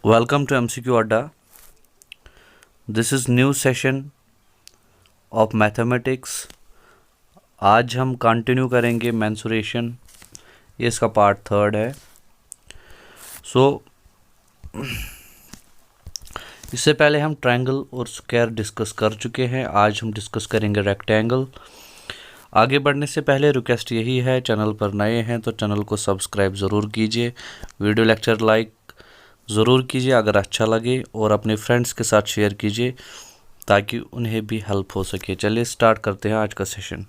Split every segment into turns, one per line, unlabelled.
Welcome to MCQ Adda. This is new session of mathematics. आज हम continue करेंगे mensuration, ये इसका पार्ट 3 है। इससे पहले हम ट्रायंगल और स्क्वायर डिस्कस कर चुके हैं। आज हम डिस्कस करेंगे रेक्टेंगल। आगे बढ़ने से पहले रिक्वेस्ट यही है, चैनल पर नए हैं तो चैनल को सब्सक्राइब ज़रूर कीजिए, वीडियो लेक्चर लाइक ज़रूर कीजिए अगर अच्छा लगे, और अपने फ्रेंड्स के साथ शेयर कीजिए ताकि उन्हें भी हेल्प हो सके। चलिए स्टार्ट करते हैं आज का सेशन।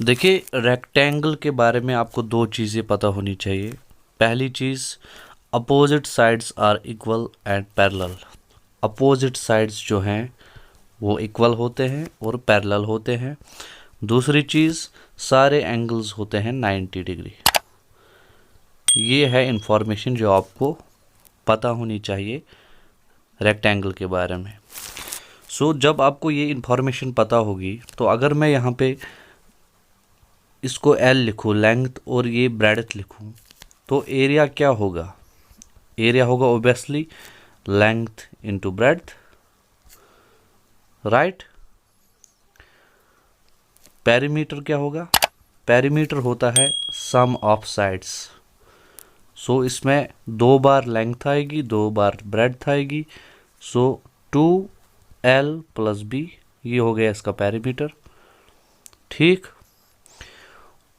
देखिए, रेक्टेंगल के बारे में आपको दो चीज़ें पता होनी चाहिए। पहली चीज़, opposite sides are equal and parallel. Opposite sides जो हैं वो इक्वल होते हैं और पैरेलल होते हैं। दूसरी चीज़, सारे एंगल्स होते हैं 90 डिग्री। ये है इंफॉर्मेशन जो आपको पता होनी चाहिए रेक्टेंगल के बारे में। जब आपको ये इंफॉर्मेशन पता होगी तो अगर मैं यहाँ पे इसको L लिखूँ लेंथ और ये ब्रेडथ लिखूँ तो एरिया क्या होगा? एरिया होगा obviously length into breadth, right. Perimeter क्या होगा? पेरीमीटर होता है सम ऑफ साइड्स। इसमें 2 बार लेंथ आएगी, 2 बार ब्रेडथ आएगी। 2L + B, ये हो गया इसका पेरीमीटर, ठीक।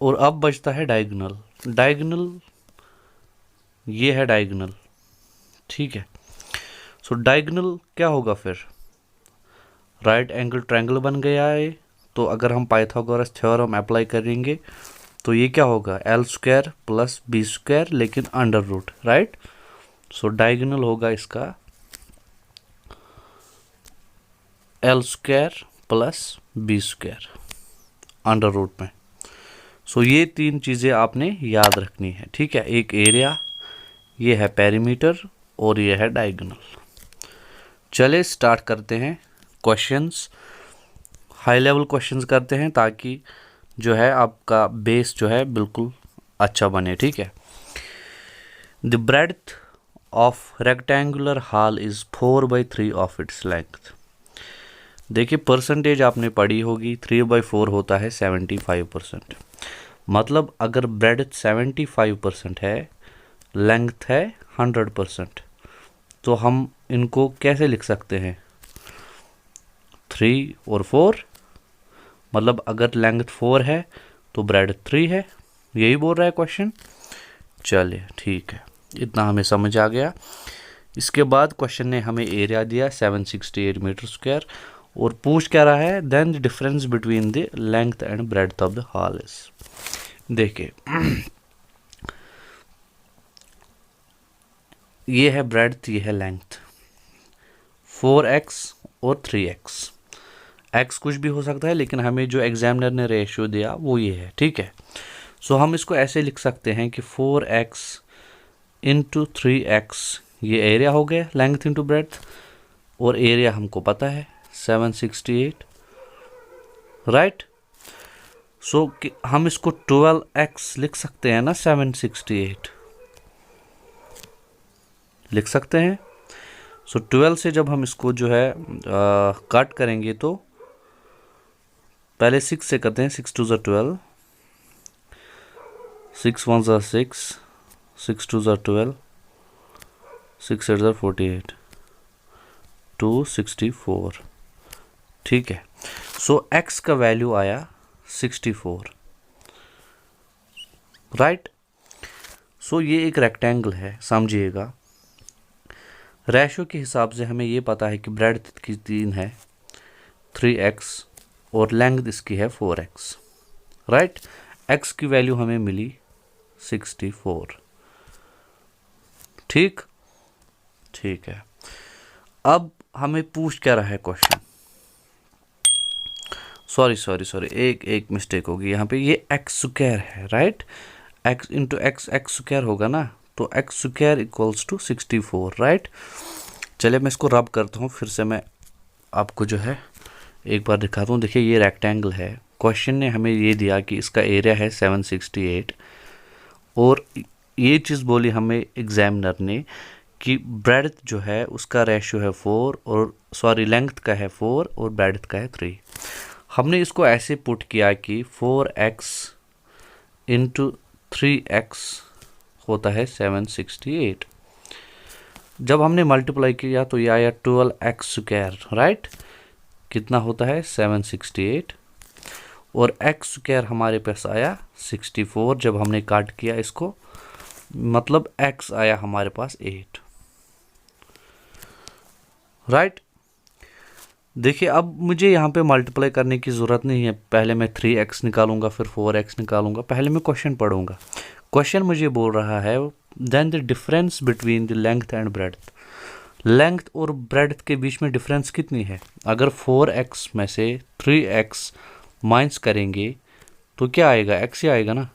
और अब बचता है डायगोनल। डायगोनल, ये है डायगोनल, ठीक है। डायगोनल क्या होगा फिर? राइट एंगल ट्रायंगल बन गया है। तो अगर हम पाइथागोरस थ्योरम अप्लाई करेंगे तो ये क्या होगा? L² + B², लेकिन अंडर रूट, राइट। डायगोनल होगा इसका L² + B² अंडर रूट में। ये 3 चीज़ें आपने याद रखनी है, ठीक है। एक एरिया, ये है पेरीमीटर और ये है डायगोनल। चले स्टार्ट करते हैं क्वेश्चंस। हाई लेवल क्वेश्चंस करते हैं ताकि जो है आपका बेस जो है बिल्कुल अच्छा बने, ठीक है। The breadth of rectangular hall is 4/3 of its length. देखिए, परसेंटेज आपने पढ़ी होगी, 3/4 होता है 75%। मतलब अगर ब्रेडथ 75% है, लेंथ है 100%, तो हम इनको कैसे लिख सकते हैं? 3 और 4। मतलब अगर लेंथ 4 है तो ब्रेडथ 3 है, यही बोल रहा है क्वेश्चन। चलिए ठीक है, इतना हमें समझ आ गया। इसके बाद क्वेश्चन ने हमें एरिया दिया 768 मीटर स्क्वायर, और पूछ क्या रहा है? Then the difference between the length and breadth of the hall is. देखिए, ये है ब्रेडथ, ये है लेंथ। 4x और 3x। x कुछ भी हो सकता है, लेकिन हमें जो एग्जामिनर ने रेशियो दिया वो ये है, ठीक है। हम इसको ऐसे लिख सकते हैं कि 4x × 3x, ये एरिया हो गया लेंथ इंटू ब्रेडथ, और एरिया हमको पता है 768, राइट। हम इसको 12x लिख सकते हैं ना, 768 लिख सकते हैं। 12 से जब हम इसको जो है कट करेंगे तो पहले 6 से करते हैं। 6 2 12, 6 1 6, 6 2 12, 6 8 48, 264, ठीक है। x का वैल्यू आया 64, राइट। ये एक रेक्टेंगल है, समझिएगा। रेशो के हिसाब से हमें ये पता है कि ब्रेडथ की 3 है 3x और लेंथ इसकी है 4x, राइट। x की वैल्यू हमें मिली 64, ठीक है। अब हमें पूछ क्या रहा है क्वेश्चन? सॉरी, एक मिस्टेक होगी यहाँ पे। ये x² है, राइट। x × x x² होगा ना, तो x² = 64, राइट। चलिए मैं इसको रब करता हूँ, फिर से मैं आपको जो है एक बार दिखाता हूँ। देखिए, ये रेक्टेंगल है, क्वेश्चन ने हमें ये दिया कि इसका एरिया है 768 और ये चीज़ बोली हमें एग्जामिनर ने कि ब्रेड्थ जो है उसका रेशियो है 4 और सॉरी लेंथ का है 4 और ब्रेड्थ का है 3। हमने इसको ऐसे पुट किया कि 4x इंटू 3x होता है 768। जब हमने मल्टीप्लाई किया तो ये आया 12x², राइट। कितना होता है 768 और x² हमारे पास आया 64। जब हमने काट किया इसको मतलब x आया हमारे पास 8, राइट। देखिए अब मुझे यहाँ पे मल्टीप्लाई करने की ज़रूरत नहीं है, पहले मैं 3x निकालूंगा फिर 4x निकालूंगा, पहले मैं क्वेश्चन पढ़ूंगा। क्वेश्चन मुझे बोल रहा है then the difference between the length and breadth. Length और ब्रेड्थ के बीच में डिफरेंस कितनी है? अगर 4x में से 3x माइनस करेंगे तो क्या आएगा? x ही आएगा ना।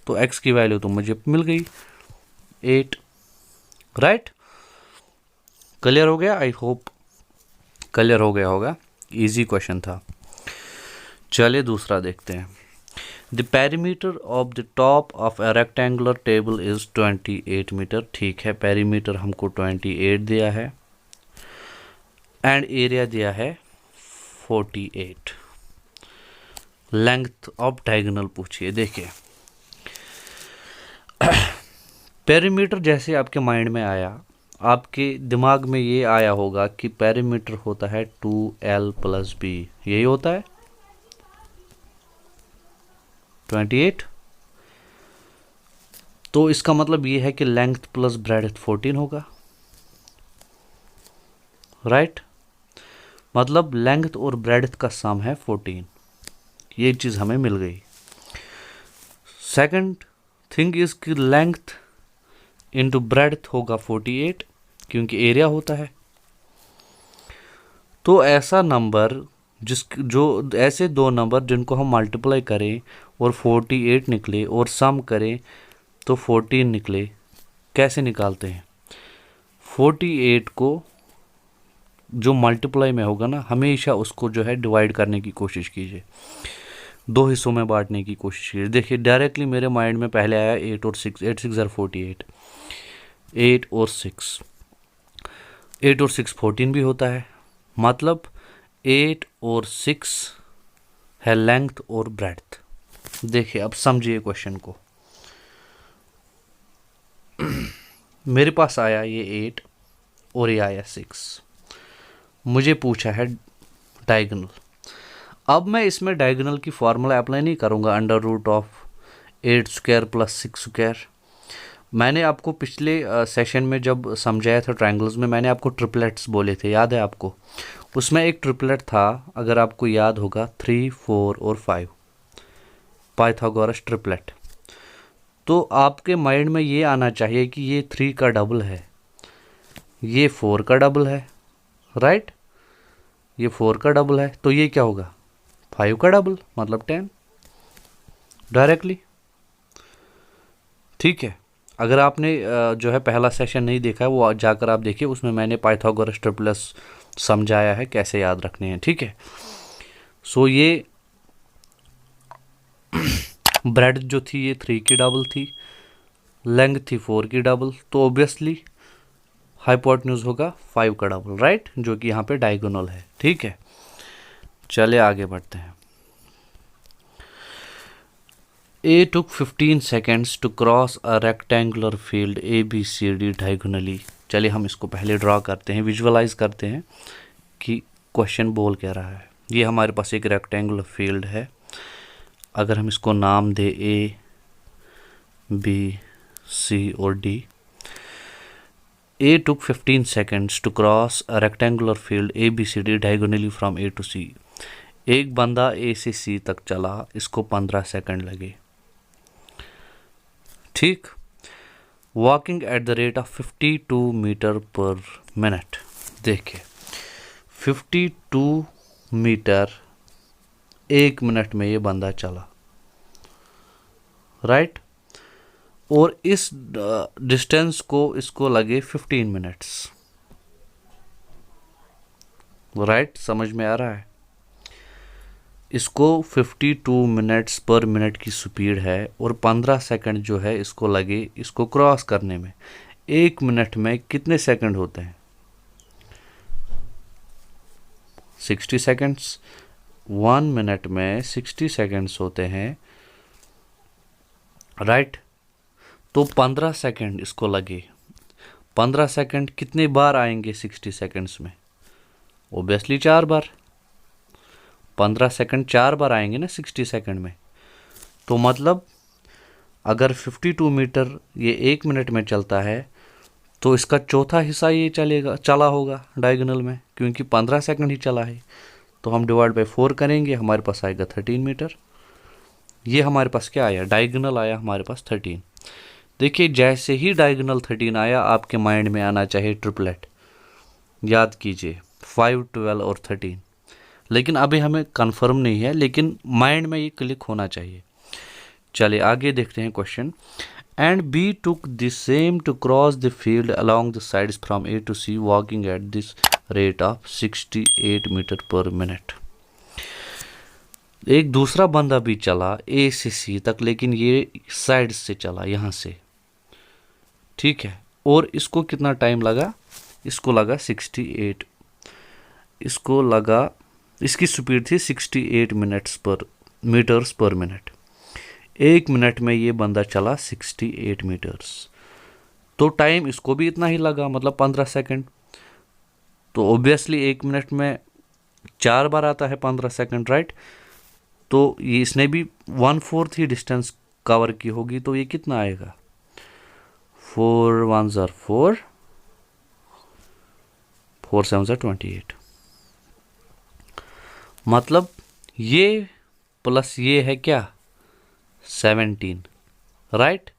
तो x की वैल्यू तो मुझे मिल गई 8, राइट। क्लियर हो गया? आई होप क्लियर हो गया होगा, इजी क्वेश्चन था। चलिए दूसरा देखते हैं। The perimeter of the top of a rectangular table is 28 metre. ठीक है, पेरीमीटर हमको 28 दिया है एंड एरिया दिया है 48। लेंथ ऑफ डायगोनल पूछिए। देखिए पेरीमीटर जैसे आपके माइंड में आया, आपके दिमाग में ये आया होगा कि पेरीमीटर होता है 2l + b, यही होता है 28। तो इसका मतलब ये है कि लेंथ प्लस ब्रेड्थ 14 होगा, राइट। मतलब लेंथ और ब्रेड्थ का सम है 14। ये चीज़ हमें मिल गई। सेकंड थिंग इज कि लेंथ इंटू ब्रेड्थ होगा 48 क्योंकि एरिया होता है। तो ऐसा नंबर जो ऐसे दो नंबर जिनको हम मल्टीप्लाई करें और 48 निकले और सम करें तो 14 निकले, कैसे निकालते हैं? 48 को जो मल्टीप्लाई में होगा ना, हमेशा उसको जो है डिवाइड करने की कोशिश कीजिए, 2 हिस्सों में बांटने की कोशिश कीजिए। देखिए डायरेक्टली मेरे माइंड में पहले आया 8 और 6, 8 6 48, 8 और 6, 8 और 6 14 भी होता है। मतलब 8 और 6 है लेंथ और ब्रेड्थ। देखिए अब समझिए क्वेश्चन को। मेरे पास आया ये 8 और ये आया 6, मुझे पूछा है डायगोनल। अब मैं इसमें डायगोनल की फार्मूला अप्लाई नहीं करूंगा, √8² + 6²। मैंने आपको पिछले सेशन में जब समझाया था ट्रायंगल्स में, मैंने आपको ट्रिपलेट्स बोले थे, याद है आपको? उसमें एक ट्रिपलेट था, अगर आपको याद होगा, 3 4 और 5, पाइथागोरस ट्रिपलेट। तो आपके माइंड में ये आना चाहिए कि ये 3 का डबल है, ये 4 का डबल है, राइट। ये 4 का डबल है तो ये क्या होगा? 5 का डबल, मतलब 10 डायरेक्टली। ठीक है, अगर आपने जो है पहला सेशन नहीं देखा है वो जाकर आप देखिए, उसमें मैंने पाइथागोरस ट्रिपलेट्स समझाया है कैसे याद रखने हैं। ठीक है, सो ये ब्रेड जो थी ये 3 की डबल थी, लेंथ थी 4 की डबल, तो ऑब्वियसली हाइपोटेन्यूज होगा 5 का डबल, राइट, जो कि यहाँ पे डायगोनल है। ठीक है, चले आगे बढ़ते हैं। A took 15 seconds to cross a rectangular field ABCD diagonally। चलिए हम इसको पहले ड्रॉ करते हैं, विजुअलाइज करते हैं कि क्वेश्चन बोल क्या रहा है। ये हमारे पास एक रेक्टेंगुलर फील्ड है, अगर हम इसको नाम दे A, B, C और D। A took 15 seconds to cross a rectangular field ABCD diagonally from A to C। एक बंदा A से C तक चला, इसको 15 सेकंड लगे, ठीक। Walking at the rate of 52 metre per minute. देखिए 52 मीटर 1 मिनट में ये बंदा चला, राइट। और इस डिस्टेंस को इसको लगे 15 मिनट्स, राइट। समझ में आ रहा है? इसको 52 मिनट्स पर मिनट की स्पीड है और 15 सेकंड जो है इसको लगे इसको क्रॉस करने में। 1 मिनट में कितने सेकंड होते हैं? 60 सेकंड्स। 1 मिनट में 60 सेकंड्स होते हैं, राइट। तो 15 सेकंड इसको लगे। 15 सेकंड कितने बार आएंगे 60 सेकंड्स में? ओबियसली 4 बार। 15 सेकंड 4 बार आएंगे ना 60 सेकंड में। तो मतलब अगर 52 मीटर ये 1 मिनट में चलता है तो इसका चौथा हिस्सा ये चला होगा डायगोनल में, क्योंकि 15 सेकंड ही चला है। तो हम डिवाइड बाय 4 करेंगे, हमारे पास आएगा 13 मीटर। ये हमारे पास क्या आया? डायगोनल आया हमारे पास 13। देखिए जैसे ही डायगोनल 13 आया आपके माइंड में आना चाहिए ट्रिपलेट। याद कीजिए 5, 12 और 13। लेकिन अभी हमें कंफर्म नहीं है, लेकिन माइंड में ये क्लिक होना चाहिए। चलिए आगे देखते हैं question. And B took the same to cross the field along the sides from A to C walking at this rate of 68 metre per minute. एक दूसरा बंदा भी चला ए से सी तक, लेकिन ये साइड से चला यहाँ से, ठीक है। और इसको कितना टाइम लगा? इसको लगा 68। इसको लगा, इसकी स्पीड थी 68 मीटर्स पर मिनट। 1 मिनट में ये बंदा चला 68 मीटर्स। तो टाइम इसको भी इतना ही लगा, मतलब 15 सेकंड। तो ऑब्वियसली 1 मिनट में 4 बार आता है 15 सेकंड, राइट। तो ये इसने भी 1/4 ही डिस्टेंस कवर की होगी। तो ये कितना आएगा? 4 1s are 4, 4 7s are 28। मतलब ये प्लस ये है क्या? 17, राइट।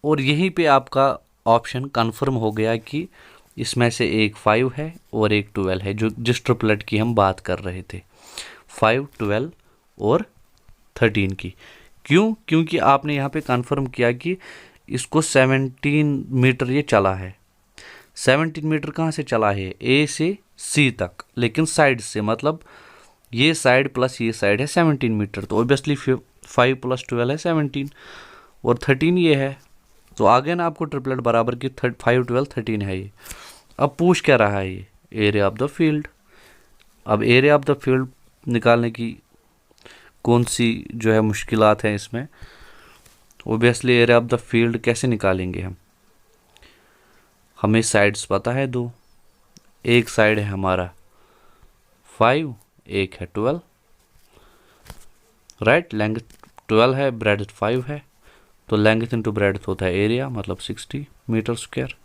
और यहीं पे आपका ऑप्शन कंफर्म हो गया कि इसमें से एक 5 है और एक 12 है, जो जिस ट्रिपलेट की हम बात कर रहे थे, 5, 12 और 13 की। क्यों? क्योंकि आपने यहाँ पे कंफर्म किया कि इसको 17 मीटर ये चला है। 17 मीटर कहाँ से चला है? ए से सी तक, लेकिन साइड से, मतलब ये साइड प्लस ये साइड है 17 मीटर। तो ऑब्वियसली 5 + 12 है 17 और 13 ये है। तो आगे ना आपको ट्रिपलेट बराबर की 5, 12, 13 है ये। अब पूछ क्या रहा है ये? Area of the field. अब एरिया ऑफ द फील्ड निकालने की कौन सी जो है मुश्किलात हैं इसमें? Obviously area of the field कैसे निकालेंगे हम? हमें साइड्स पता है दो। एक साइड है हमारा 5, एक है 12, राइट। लेंथ 12 है, ब्रेड्थ 5 है। तो लेंथ इंटू ब्रेड्थ होता है एरिया, मतलब 60 मीटर स्क्वायर,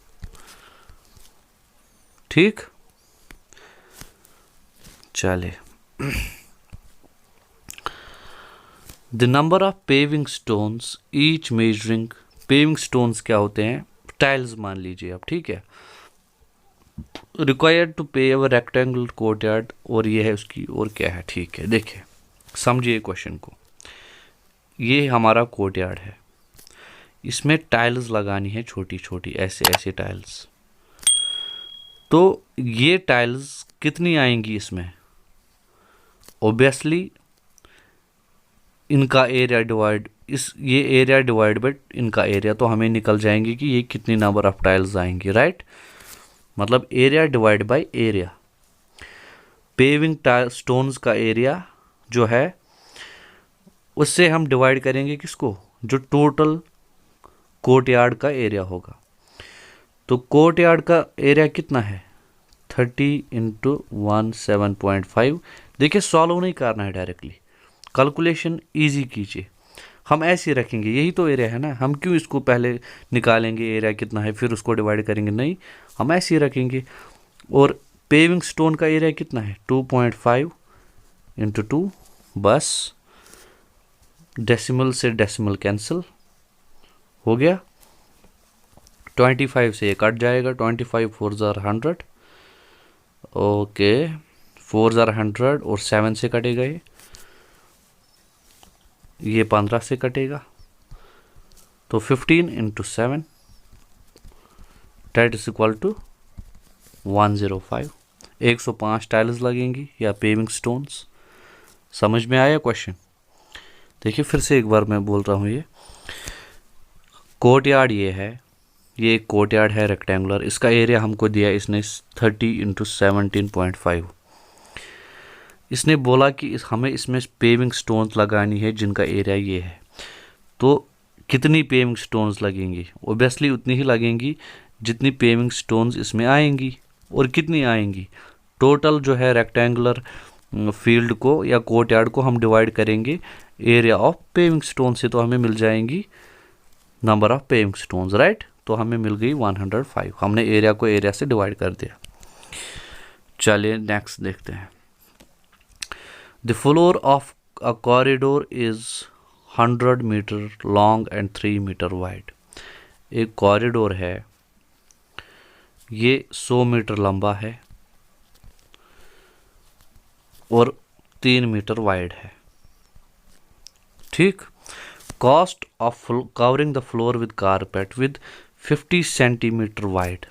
ठीक। चले the number of paving stones each measuring. Paving stones क्या होते हैं? टाइल्स मान लीजिए आप, ठीक है। Required to pave a rectangular courtyard, और ये है उसकी, और क्या है, ठीक है। देखिए समझिए क्वेश्चन को। ये हमारा कोर्टयार्ड है, इसमें टाइल्स लगानी है छोटी छोटी, ऐसे ऐसे टाइल्स। तो ये टाइल्स कितनी आएंगी इसमें? ऑब्वियसली इनका एरिया डिवाइड, ये एरिया डिवाइड बाय इनका एरिया, तो हमें निकल जाएंगे कि ये कितनी नंबर ऑफ टाइल्स आएंगी, राइट। मतलब area divide by area. Paving stones का एरिया जो है उससे हम डिवाइड करेंगे किसको? जो टोटल कोर्टयार्ड का एरिया होगा। तो कोर्टयार्ड का एरिया कितना है? 30 × 17.5। देखिए सॉल्व नहीं करना है डायरेक्टली, कैलकुलेशन इजी कीजिए। हम ऐसे रखेंगे, यही तो एरिया है ना, हम क्यों इसको पहले निकालेंगे एरिया कितना है फिर उसको डिवाइड करेंगे? नहीं, हम ऐसे ही रखेंगे। और पेविंग स्टोन का एरिया कितना है? 2.5 × 2, बस डेसिमल से डेसिमल कैंसिल हो गया। 25 से ये कट जाएगा, 25 4s are 100, okay 4s are 100 और 7 से कटेगा ये 15 से कटेगा। तो 15 × 7 that is equal to 105। 105 tiles लगेंगी या पेविंग स्टोन्स। समझ में आया क्वेश्चन? देखिए फिर से एक बार मैं बोल रहा हूँ, ये कोर्टयार्ड ये है, ये एक कोर्टयार्ड है रेक्टेंगुलर, इसका एरिया हमको दिया इसने 30 × 17.5। इसने बोला कि हमें इसमें पेविंग स्टोन्स लगानी है जिनका एरिया ये है। तो कितनी पेविंग स्टोन्स लगेंगी? ओबियसली उतनी ही लगेंगी जितनी पेविंग स्टोन्स इसमें आएंगी। और कितनी आएंगी? टोटल जो है रेक्टेंगुलर फील्ड को या कोर्टयार्ड को हम डिवाइड करेंगे एरिया ऑफ पेविंग स्टोन से, तो हमें मिल जाएंगी number of paving stones, right. तो हमें मिल गई 105। हमने एरिया को एरिया से डिवाइड कर दिया। चलिए नेक्स्ट देखते हैं। The floor of a corridor is 100 metre long and 3 metre wide. एक कॉरिडोर है, ये 100 मीटर लंबा है और 3 मीटर वाइड है, ठीक। Cost of covering the floor with carpet with 50 centimetre wide.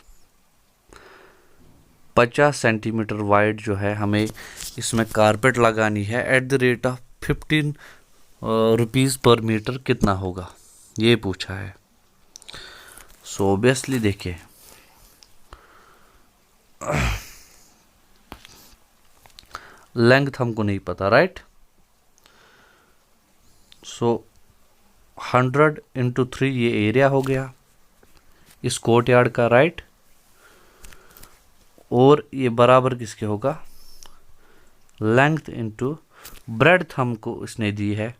50 centimetre wide जो है हमें इसमें कारपेट लगानी है eight the rate of 15 rupees पर मीटर, कितना होगा ये पूछा है। सो ऑब्वियसली देखिए लेंथ हमको नहीं पता, राइट। सो 100 × 3 ये एरिया हो गया इस कोर्टयार्ड का, राइट। और ये बराबर किसके होगा? लेंथ इंटू ब्रेड्थ हमको इसने दी है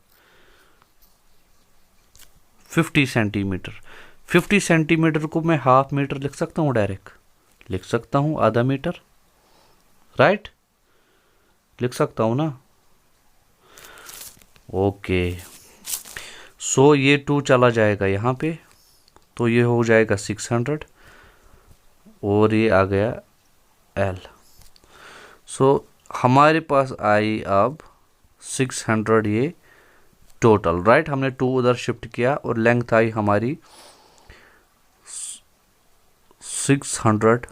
50 सेंटीमीटर। 50 सेंटीमीटर को मैं हाफ मीटर लिख सकता हूँ, डायरेक्ट लिख सकता हूँ, आधा मीटर, राइट, लिख सकता हूँ ना। ओके, सो ये 2 चला जाएगा यहाँ पे, तो ये हो जाएगा 600 और ये आ गया L। सो हमारे पास आई अब 600 ये टोटल, राइट। हमने 2 उधर शिफ्ट किया और लेंथ आई हमारी 600,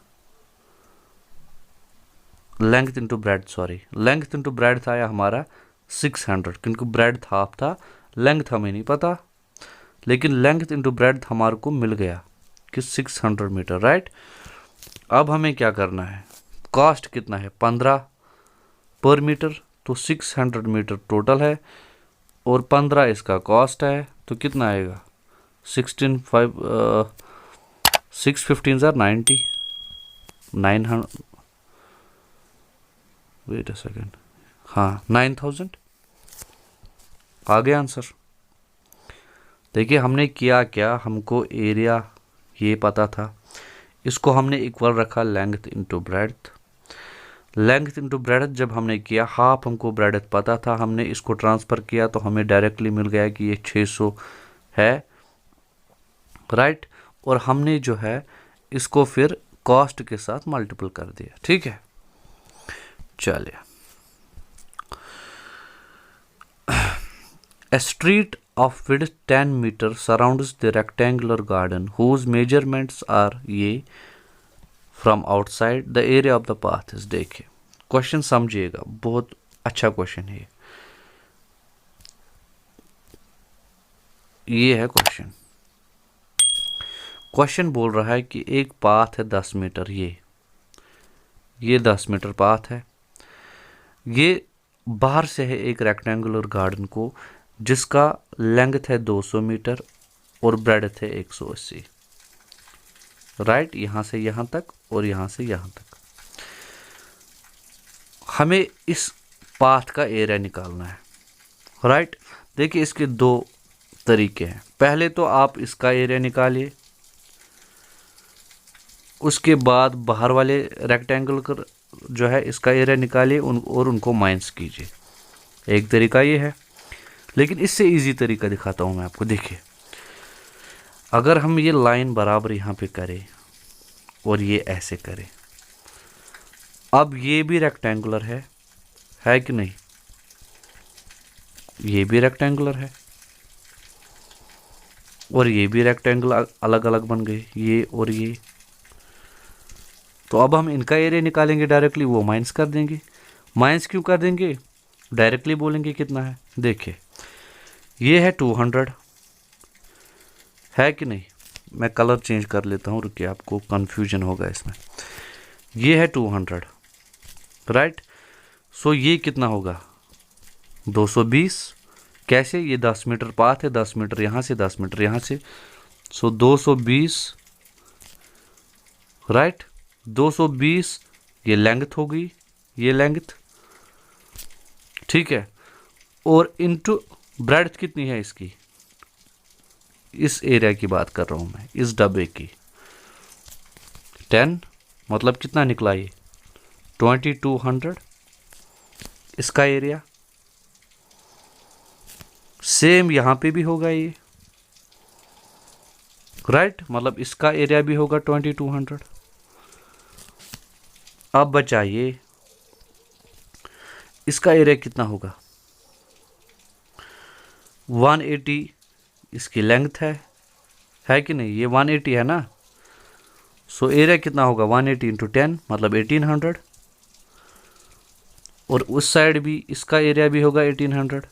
length into breadth, sorry length into breadth आया हमारा 600, क्योंकि ब्रेड हाफ था, लेंथ हमें नहीं पता, लेकिन लेंथ इंटू ब्रेड हमारे को मिल गया कि 600 मीटर, राइट। अब हमें क्या करना है? कॉस्ट कितना है? 15 पर मीटर, तो 600 मीटर टोटल है और 15 इसका कॉस्ट है, तो कितना आएगा? 615 90 900, वेट अ सेकेंड, हाँ 9000 आ गया आंसर। देखिए हमने किया क्या, हमको एरिया ये पता था, इसको हमने इक्वल रखा length into breadth. Length into breadth जब हमने किया, हाफ हमको ब्रेड्थ पता था, हमने इसको ट्रांसफ़र किया तो हमें डायरेक्टली मिल गया कि ये 600 है, राइट। और हमने जो है इसको फिर कॉस्ट के साथ मल्टीपल कर दिया, ठीक है। चलिए, A street of width 10 meters surrounds the rectangular garden whose measurements are ये from outside. The area of the path is, देखिए क्वेश्चन समझिएगा, बहुत अच्छा क्वेश्चन है ये है क्वेश्चन। क्वेश्चन बोल रहा है कि एक पाथ है 10 मीटर, ये 10 मीटर पाथ है, ये बाहर से है एक रेक्टेंगुलर गार्डन को जिसका लेंथ है 200 मीटर और ब्रेड्थ है 180, राइट। यहाँ से यहाँ तक और यहाँ से यहाँ तक हमें इस पाथ का एरिया निकालना है, राइट। देखिए इसके 2 तरीके हैं। पहले तो आप इसका एरिया निकालिए, उसके बाद बाहर वाले रेक्टेंगल का जो है इसका एरिया निकालिए और उनको माइनस कीजिए। एक तरीका ये है, लेकिन इससे इजी तरीका दिखाता हूँ मैं आपको। देखिए अगर हम ये लाइन बराबर यहाँ पे करें और ये ऐसे करें, अब ये भी रेक्टेंगुलर है कि नहीं? ये भी रेक्टेंगुलर है और ये भी रेक्टेंगुलर अलग अलग बन गए, ये और ये। तो अब हम इनका एरिया निकालेंगे डायरेक्टली, वो माइनस कर देंगे। माइनस क्यों कर देंगे? डायरेक्टली बोलेंगे कितना है। देखिए ये है 200 है कि नहीं, मैं कलर चेंज कर लेता हूँ, रुकिए आपको कंफ्यूजन होगा इसमें। ये है 200 राइट। सो ये कितना होगा 220। कैसे, ये 10 मीटर पाथ है, 10 मीटर यहाँ से 10 मीटर यहाँ से, सो 220 राइट। 220 ये लेंथ होगी, ये लेंथ ठीक है। और इनटू ब्रेड्थ कितनी है इसकी, इस एरिया की बात कर रहा हूं मैं, इस डब्बे की 10, मतलब कितना निकला ये 2200 इसका एरिया। सेम यहां पे भी होगा ये राइट, मतलब इसका एरिया भी होगा 2200। अब बचाइए इसका एरिया कितना होगा 180 इसकी लेंथ है कि नहीं, ये 180 है ना। सो एरिया कितना होगा 180 इंटू 10 मतलब 1800, और उस साइड भी इसका एरिया भी होगा 1800।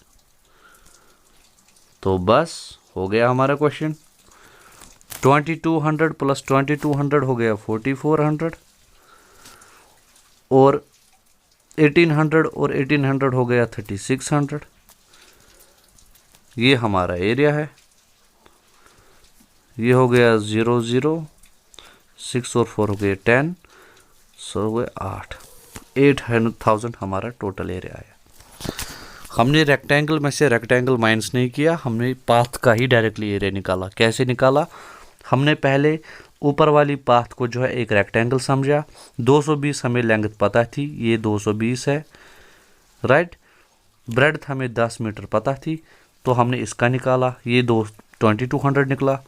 तो बस हो गया हमारा क्वेश्चन। 2200 प्लस 2200 हो गया 4400, और 1800 और 1800 हो गया 3600। ये हमारा एरिया है, ये हो गया 0 0 6 और 4 हो गए 10, सो हो गए 8,000 हमारा टोटल एरिया आया। हमने रेक्टेंगल में से रेक्टेंगल माइनस नहीं किया, हमने पाथ का ही डायरेक्टली एरिया निकाला। कैसे निकाला, हमने पहले ऊपर वाली पाथ को जो है एक रेक्टेंगल समझा, 220 हमें लेंथ पता थी, ये 220 है राइट। ब्रेड्थ हमें 10 मीटर पता थी, तो हमने इसका निकाला, ये 2200 निकला।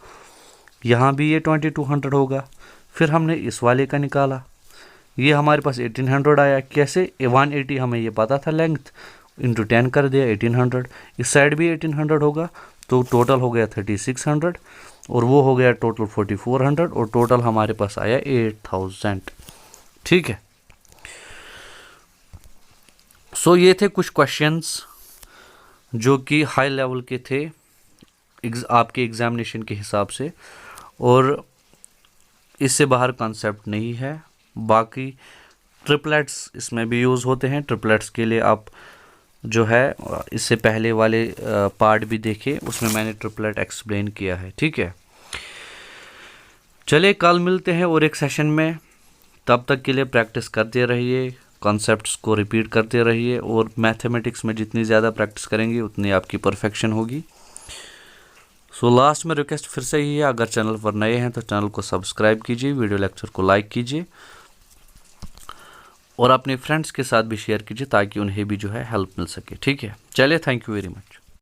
यहाँ भी ये 2200 होगा। फिर हमने इस वाले का निकाला, ये हमारे पास 1800 आया। कैसे, 180 हमें ये पता था लेंथ, इंटू 10 कर दिया 1800। इस साइड भी 1800 होगा, तो टोटल हो गया 3600, और वो हो गया टोटल 4400, और टोटल हमारे पास आया 8000। ठीक है। सो ये थे कुछ क्वेश्चंस जो कि हाई लेवल के थे आपके एग्जामिनेशन के हिसाब से, और इससे बाहर कॉन्सेप्ट नहीं है। बाकी ट्रिपलेट्स इसमें भी यूज़ होते हैं। ट्रिपलेट्स के लिए आप जो है इससे पहले वाले पार्ट भी देखें, उसमें मैंने ट्रिपलेट एक्सप्लेन किया है। ठीक है, चलिए कल मिलते हैं और एक सेशन में। तब तक के लिए प्रैक्टिस करते रहिए, कॉन्सेप्ट्स को रिपीट करते रहिए, और मैथमेटिक्स में जितनी ज़्यादा प्रैक्टिस करेंगे उतनी आपकी परफेक्शन होगी। सो लास्ट में रिक्वेस्ट फिर से ही है, अगर चैनल पर नए हैं तो चैनल को सब्सक्राइब कीजिए, वीडियो लेक्चर को लाइक कीजिए, और अपने फ्रेंड्स के साथ भी शेयर कीजिए ताकि उन्हें भी जो है हेल्प मिल सके। ठीक है, चलिए, थैंक यू वेरी मच।